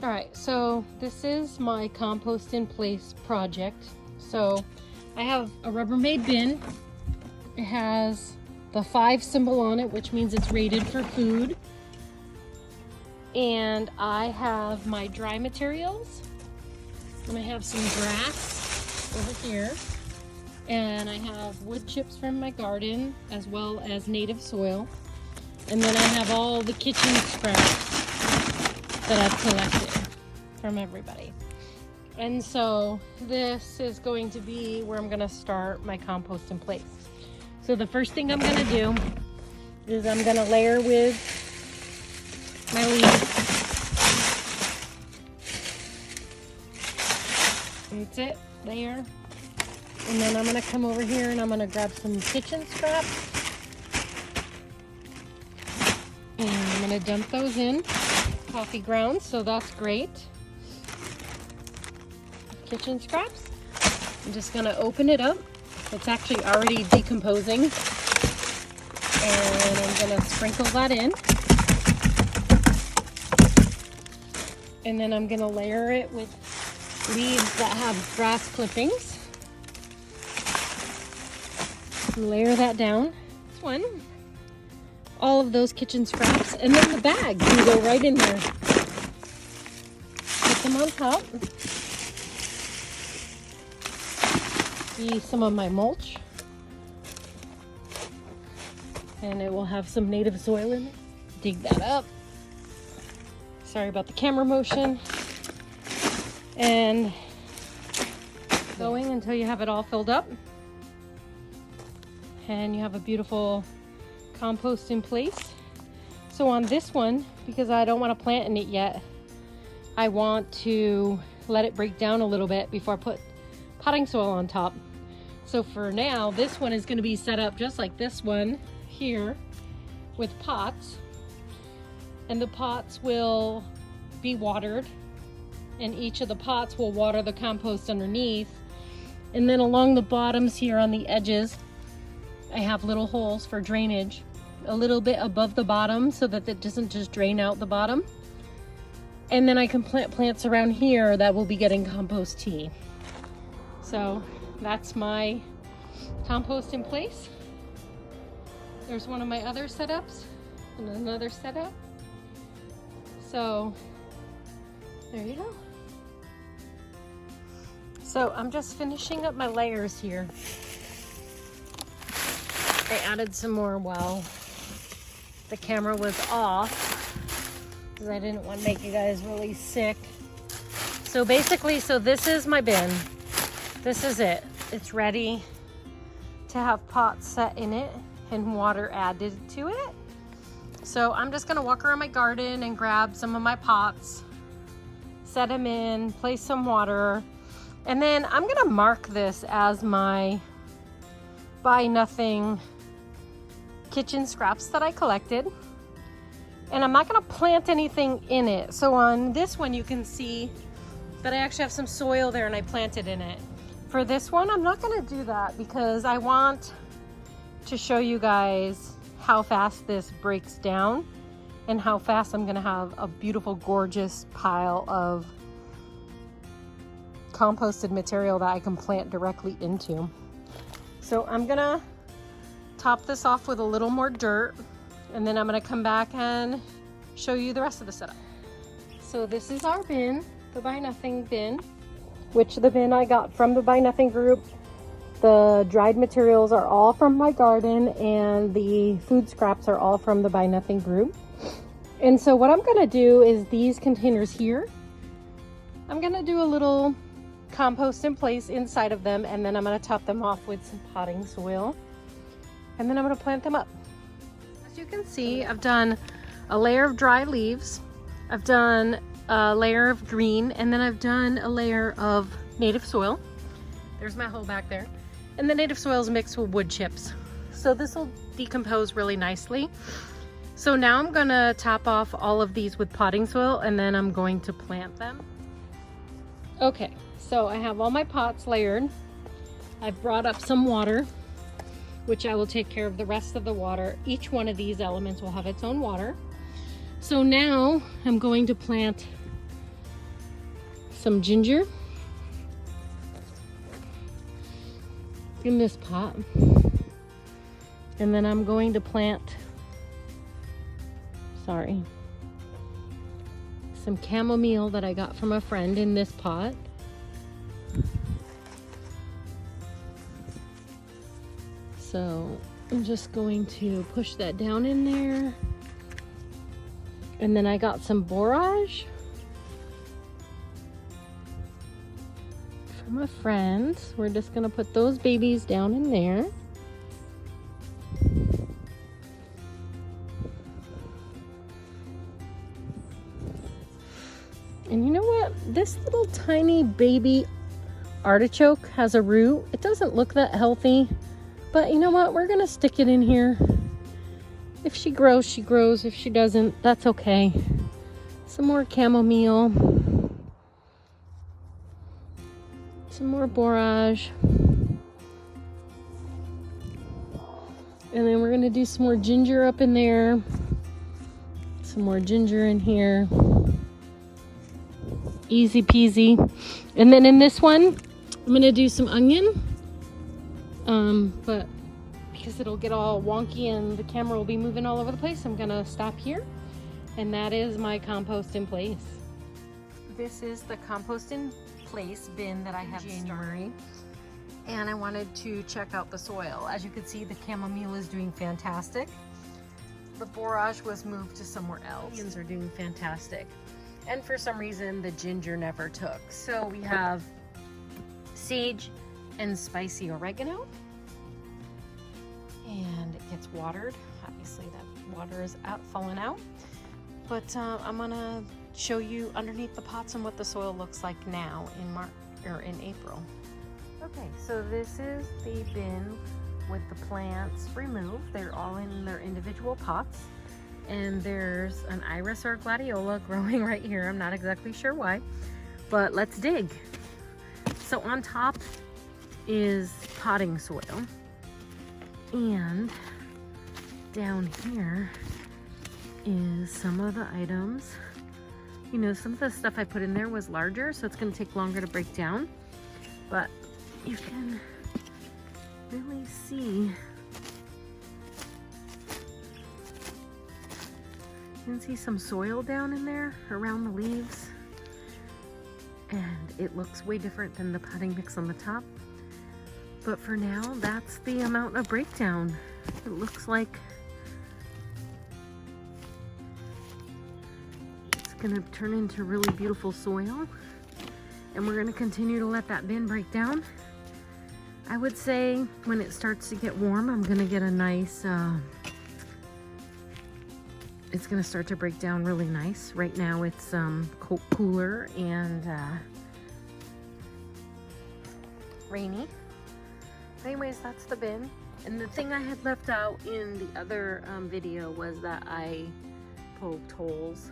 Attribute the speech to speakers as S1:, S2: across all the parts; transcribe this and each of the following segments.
S1: All right, so this is my compost in place project. So I have a Rubbermaid bin. It has the 5 symbol on it, which means it's rated for food. And I have my dry materials, and I have some grass over here, and I have wood chips from my garden as well as native soil, and then I have all the kitchen scraps that I've collected from everybody. And so this is going to be where I'm going to start my compost in place. So the first thing I'm going to do is I'm going to layer with my leaves. That's it, there. And then I'm gonna come over here and I'm gonna grab some kitchen scraps. And I'm gonna dump those in. Coffee grounds, so that's great. Kitchen scraps. I'm just gonna open it up. It's actually already decomposing. And I'm gonna sprinkle that in. And then I'm gonna layer it with leaves that have grass clippings. Layer that down. This one. All of those kitchen scraps. And then the bag can go right in there. Put them on top. See some of my mulch. And it will have some native soil in it. Dig that up. Sorry about the camera motion. And going until you have it all filled up. And you have a beautiful compost in place. So on this one, because I don't want to plant in it yet, I want to let it break down a little bit before I put potting soil on top. So for now, this one is going to be set up just like this one here with pots. And the pots will be watered, and each of the pots will water the compost underneath. And then along the bottoms here on the edges, I have little holes for drainage a little bit above the bottom so that it doesn't just drain out the bottom. And then I can plant plants around here that will be getting compost tea. So that's my compost in place. There's one of my other setups and another setup. So there you go. So I'm just finishing up my layers here. I added some more while the camera was off because I didn't want to make you guys really sick. So basically, so this is my bin. This is it. It's ready to have pots set in it and water added to it. So I'm just gonna walk around my garden and grab some of my pots, set them in, place some water, and then I'm gonna mark this as my buy nothing kitchen scraps that I collected. And I'm not gonna plant anything in it. So on this one, you can see that I actually have some soil there and I planted in it. For this one, I'm not gonna do that because I want to show you guys how fast this breaks down and how fast I'm gonna have a beautiful, gorgeous pile of composted material that I can plant directly into. So I'm gonna top this off with a little more dirt, and then I'm gonna come back and show you the rest of the setup. So this is our bin, the Buy Nothing bin, which the bin I got from the Buy Nothing group. The dried materials are all from my garden, and the food scraps are all from the Buy Nothing group. And so what I'm gonna do is these containers here, I'm gonna do a little compost in place inside of them, and then I'm gonna top them off with some potting soil, and then I'm gonna plant them up. As you can see, I've done a layer of dry leaves, I've done a layer of green, and then I've done a layer of native soil. There's my hole back there. And the native soil is mixed with wood chips. So this will decompose really nicely. So now I'm gonna top off all of these with potting soil, and then I'm going to plant them. Okay, so I have all my pots layered. I've brought up some water, which I will take care of the rest of the water. Each one of these elements will have its own water. So now I'm going to plant some ginger in this pot. And then I'm going to plant, some chamomile that I got from a friend in this pot. So I'm just going to push that down in there. And then I got some borage from a friend. We're just gonna put those babies down in there. And you know what? This little tiny baby artichoke has a root. It doesn't look that healthy, but you know what? We're gonna stick it in here. If she grows, she grows. If she doesn't, that's okay. Some more chamomile. Some more borage. And then we're gonna do some more ginger up in there. Some more ginger in here. Easy peasy. And then in this one, I'm gonna do some onion. But because it'll get all wonky and the camera will be moving all over the place, I'm gonna stop here. And that is my compost in place. This is the compost in place bin that I have in January. And I wanted to check out the soil. As you can see, the chamomile is doing fantastic. The borage was moved to somewhere else. Onions are doing fantastic. And for some reason, the ginger never took. So we have sage and spicy oregano. And it gets watered. Obviously that water is falling out. But I'm gonna show you underneath the pots and what the soil looks like now in April. Okay, so this is the bin with the plants removed. They're all in their individual pots. And there's an iris or gladiola growing right here. I'm not exactly sure why, but let's dig. So on top is potting soil. And down here is some of the items. You know, some of the stuff I put in there was larger, so it's gonna take longer to break down. But you can really see, you can see some soil down in there around the leaves. And it looks way different than the potting mix on the top. But for now, that's the amount of breakdown. It looks like it's gonna turn into really beautiful soil. And we're gonna continue to let that bin break down. I would say when it starts to get warm, I'm gonna get a nice, it's gonna start to break down really nice. Right now it's cooler and rainy. Anyways, that's the bin. And the thing I had left out in the other video was that I poked holes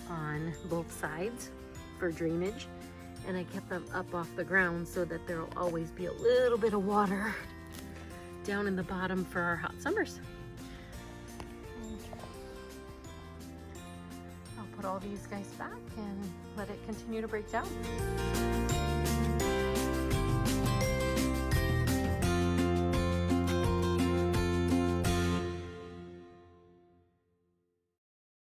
S1: on both sides for drainage, and I kept them up off the ground so that there'll always be a little bit of water down in the bottom for our hot summers. I'll put all these guys back and let it continue to break down.